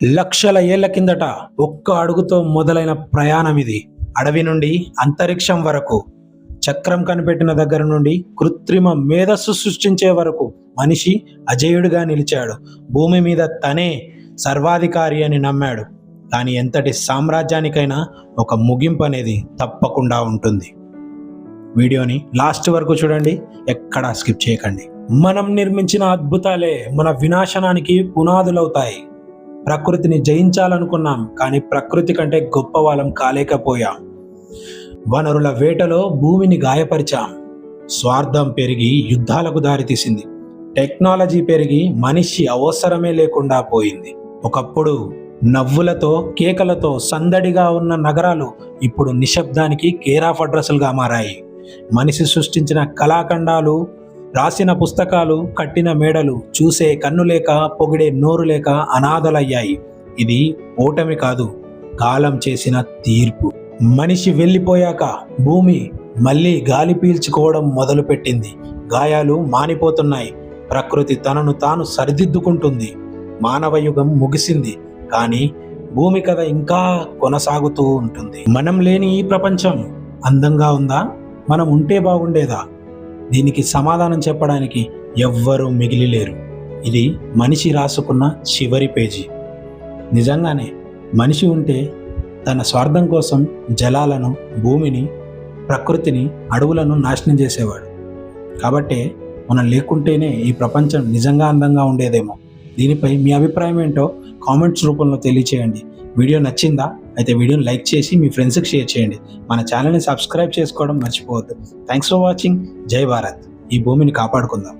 లక్షల ఏళ్ల కిందట ఒక్క అడుగుతో మొదలైన ప్రయాణం ఇది. అడవి నుండి అంతరిక్షం వరకు, చక్రం కనిపెట్టిన దగ్గర నుండి కృత్రిమ మేధస్సు సృష్టించే వరకు మనిషి అజేయుడిగా నిలిచాడు. భూమి మీద తనే సర్వాధికారి అని నమ్మాడు. కానీ ఎంతటి సామ్రాజ్యానికైనా ఒక ముగింపు అనేది తప్పకుండా ఉంటుంది. వీడియోని లాస్ట్ వరకు చూడండి, ఎక్కడా స్కిప్ చేయకండి. మనం నిర్మించిన అద్భుతాలే మన వినాశనానికి పునాదులవుతాయి. ప్రకృతిని జయించాలనుకున్నాం, కానీ ప్రకృతి కంటే గొప్ప వాళ్ళం కాలేకపోయాం. వనరుల వేటలో భూమిని గాయపరిచాం. స్వార్థం పెరిగి యుద్ధాలకు దారితీసింది. టెక్నాలజీ పెరిగి మనిషి అవసరమే లేకుండా పోయింది. ఒకప్పుడు నవ్వులతో కేకలతో సందడిగా ఉన్న నగరాలు ఇప్పుడు నిశ్శబ్దానికి కేర్ ఆఫ్ అడ్రస్లుగా మారాయి. మనిషి సృష్టించిన కళాఖండాలు, రాసిన పుస్తకాలు, కట్టిన మేడలు చూసే కన్ను లేక, పొగిడే నోరు లేక అనాథలయ్యాయి. ఇది ఓటమి కాదు, కాలం చేసిన తీర్పు. మనిషి వెళ్ళిపోయాక భూమి మళ్ళీ గాలి పీల్చుకోవడం మొదలుపెట్టింది. గాయాలు మానిపోతున్నాయి. ప్రకృతి తనను తాను సరిదిద్దుకుంటుంది. మానవ యుగం ముగిసింది, కానీ భూమి కథ ఇంకా కొనసాగుతూ ఉంటుంది. మనం లేని ఈ ప్రపంచం అందంగా ఉందా? మనం ఉంటే బాగుండేదా? దీనికి సమాధానం చెప్పడానికి ఎవ్వరూ మిగిలిలేరు. ఇది మనిషి రాసుకున్న చివరి పేజీ. నిజంగానే మనిషి ఉంటే తన స్వార్థం కోసం జలాలను, భూమిని, ప్రకృతిని, అడవులను నాశనం చేసేవాడు. కాబట్టే మనం లేకుంటేనే ఈ ప్రపంచం నిజంగా అందంగా ఉండేదేమో. దీనిపై మీ అభిప్రాయం ఏంటో కామెంట్స్ రూపంలో తెలియచేయండి. వీడియో నచ్చిందా? అయితే వీడియోని లైక్ చేసి మీ ఫ్రెండ్స్కి షేర్ చేయండి. మన ఛానల్ని సబ్స్క్రైబ్ చేసుకోవడం మర్చిపోవద్దు. Thanks for watching. జై భారత్. ఈ భూమిని కాపాడుకుందాం.